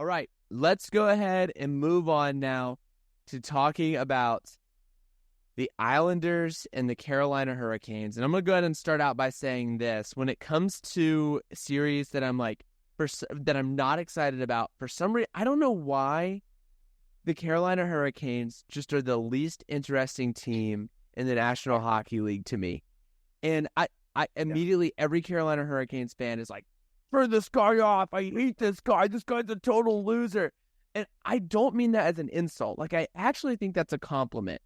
All right, let's go ahead and move on now to talking about the Islanders and the Carolina Hurricanes. And I'm going to go ahead and start out by saying this. When it comes to series that that I'm not excited about, for some reason, I don't know why the Carolina Hurricanes just are the least interesting team in the National Hockey League to me. And I immediately, every Carolina Hurricanes fan is like, turn this guy off. I hate this guy. This guy's a total loser. And I don't mean that as an insult. Like, I actually think that's a compliment.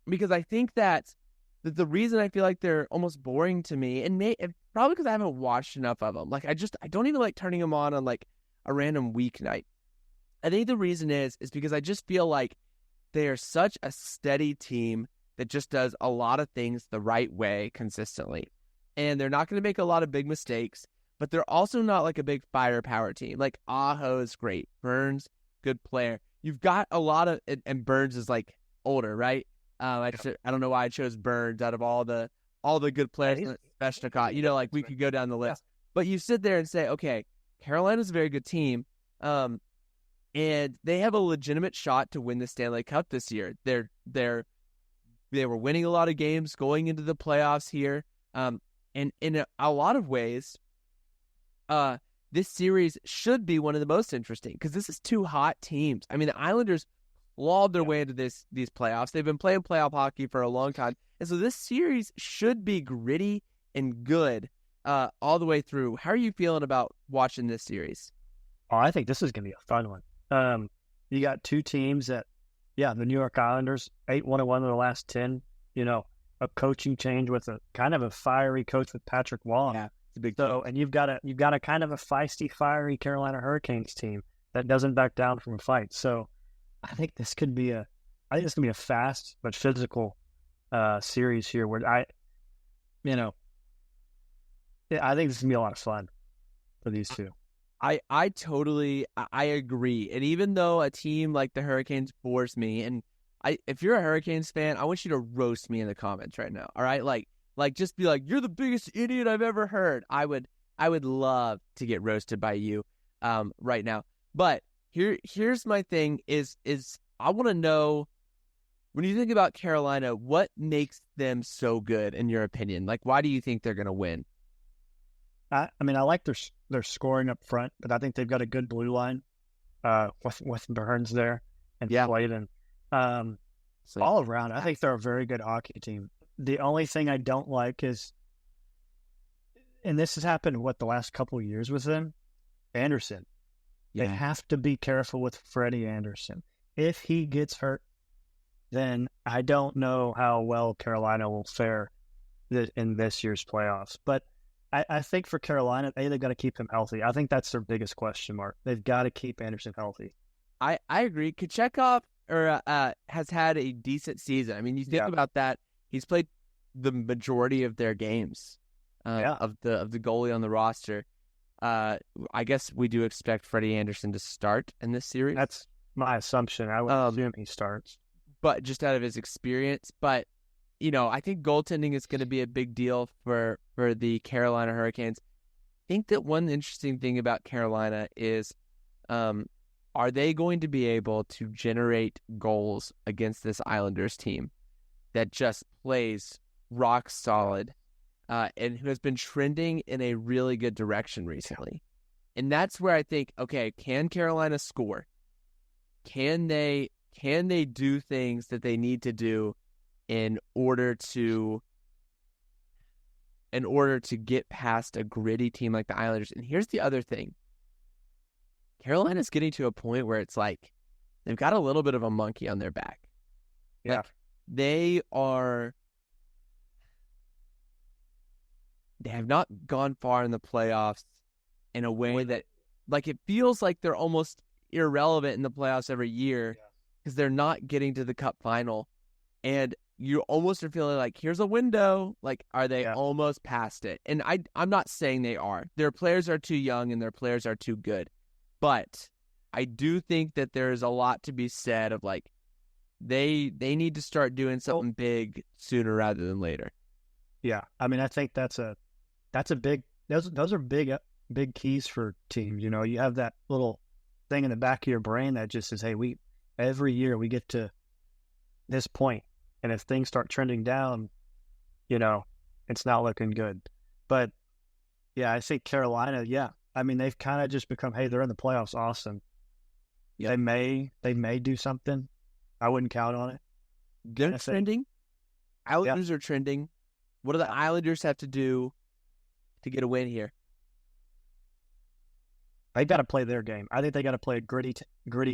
Because I think that the reason I feel like they're almost boring to me, and probably because I haven't watched enough of them. Like, I don't even like turning them on like a random weeknight. I think the reason is because I just feel like they are such a steady team that just does a lot of things the right way consistently. And they're not going to make a lot of big mistakes, but they're also not like a big firepower team. Like, Aho is great. Burns, good player. You've got a lot of, and Burns is like older, right? I don't know why I chose Burns out of all the good players. Svechnikov, like we could go down the list. But you sit there and say, okay, Carolina's a very good team. And they have a legitimate shot to win the Stanley Cup this year. They were winning a lot of games going into the playoffs here. And in a lot of ways, this series should be one of the most interesting because this is two hot teams. I mean, the Islanders clawed their way into these playoffs. They've been playing playoff hockey for a long time. And so this series should be gritty and good all the way through. How are you feeling about watching this series? Oh, I think this is going to be a fun one. You got two teams that, the New York Islanders, 8-1-1 in the last 10, a coaching change with a kind of a fiery coach with Patrick Waugh. Yeah, it's a big so, and you've got a kind of a feisty, fiery Carolina Hurricanes team that doesn't back down from a fight. So I think this could be a fast but physical series here where I think this is gonna be a lot of fun for these two. I totally agree. And even though a team like the Hurricanes bores me, and if you're a Hurricanes fan, I want you to roast me in the comments right now. All right, like just be like, you're the biggest idiot I've ever heard. I would love to get roasted by you right now. But here's my thing is I want to know, when you think about Carolina, what makes them so good in your opinion? Like, why do you think they're going to win? I like their scoring up front, but I think they've got a good blue line with Burns there and Slayton. All around, I think they're a very good hockey team. The only thing I don't like is, and this has happened, the last couple of years with them, Anderson. Yeah. They have to be careful with Freddie Anderson. If he gets hurt, then I don't know how well Carolina will fare in this year's playoffs. But I think for Carolina, they've got to keep him healthy. I think that's their biggest question mark. They've got to keep Anderson healthy. I agree. Kochetkov has had a decent season. I mean, you think about that. He's played the majority of their games of the goalie on the roster. I guess we do expect Freddie Anderson to start in this series. That's my assumption. I would assume he starts. But just out of his experience. But, I think goaltending is going to be a big deal for the Carolina Hurricanes. I think that one interesting thing about Carolina is, are they going to be able to generate goals against this Islanders team that just plays rock solid and who has been trending in a really good direction recently? And that's where I think, okay, can Carolina score? Can they do things that they need to do in order to get past a gritty team like the Islanders? And here's the other thing. Carolina's getting to a point where it's like they've got a little bit of a monkey on their back. Yeah. Like, they have not gone far in the playoffs in a way that, like, it feels like they're almost irrelevant in the playoffs every year because they're not getting to the Cup final. And you almost are feeling like, here's a window. Like, are they almost past it? And I'm not saying they are. Their players are too young and their players are too good. But I do think that there's a lot to be said of, like, they need to start doing something big sooner rather than later. Yeah. I mean, I think that's a big, those are big keys for teams. You have that thing in the back of your brain that just says, hey, every year we get to this point, and if things start trending down, it's not looking good. But yeah, I think Carolina, I mean, they've kind of just become, hey, they're in the playoffs, awesome. Yep. They may do something. I wouldn't count on it. They're trending. Islanders are trending. What do the Islanders have to do to get a win here? They got to play their game. I think they got to play a gritty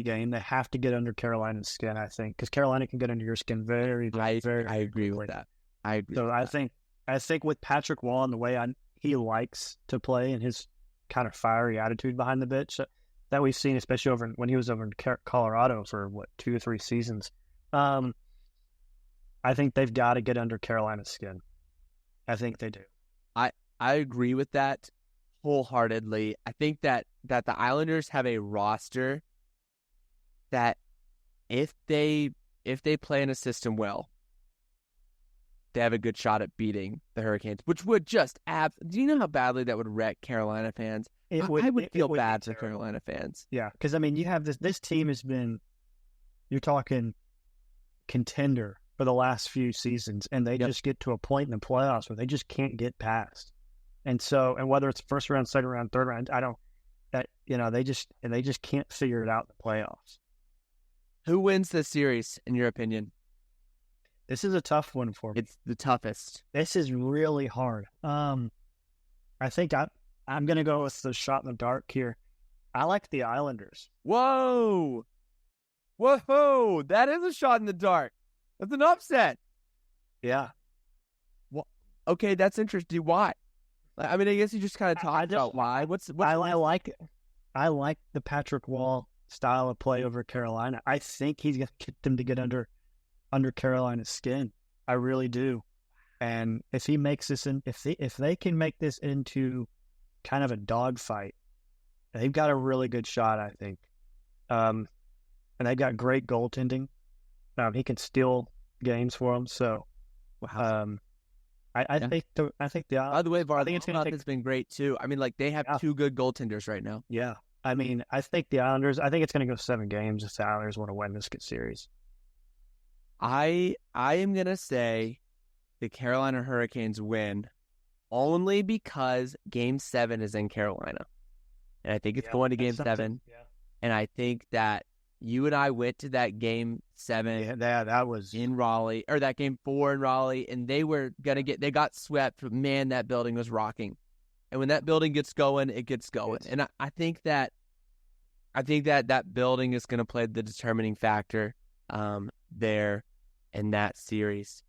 game. They have to get under Carolina's skin, I think, because Carolina can get under your skin very, very. I agree with that. I agree. So I think with Patrick Wall and the way he likes to play and his kind of fiery attitude behind the bitch that we've seen, especially when he was over in Colorado for 2 or 3 seasons. I think they've got to get under Carolina's skin. I think they do. I agree with that wholeheartedly. I think that the Islanders have a roster that if they play in a system well, they have a good shot at beating the Hurricanes, which would just do you know how badly that would wreck Carolina fans? I would feel bad for Carolina fans. Yeah, because I mean, you have this team has been, you're talking contender for the last few seasons, and they just get to a point in the playoffs where they just can't get past. And whether it's first round, second round, third round, they just can't figure it out in the playoffs. Who wins this series, in your opinion? This is a tough one for me. It's the toughest. This is really hard. I think I'm going to go with the shot in the dark here. I like the Islanders. Whoa! That is a shot in the dark. That's an upset. Yeah. Well, okay, that's interesting. Why? I mean, I guess you just kind of talked about why. I like the Patrick Wall style of play over Carolina. I think he's going to get them to get under Carolina's skin. I really do. And if he makes this if they can make this into kind of a dogfight, they've got a really good shot, I think. And they've got great goaltending. He can steal games for them. So, I think the by the way, I think it's going to has been great too. I mean, they have 2 good goaltenders right now. Yeah. I mean, I think the Islanders. I think it's going to go 7 games if the Islanders want to win this series. I am going to say the Carolina Hurricanes win only because Game 7 is in Carolina. And I think it's going to Game 7. Yeah. And I think that you and I went to that Game 7 that was in Raleigh, or that Game 4 in Raleigh, and they got swept. Man, that building was rocking. And when that building gets going, it gets going. And I think that building is going to play the determining factor there in that series.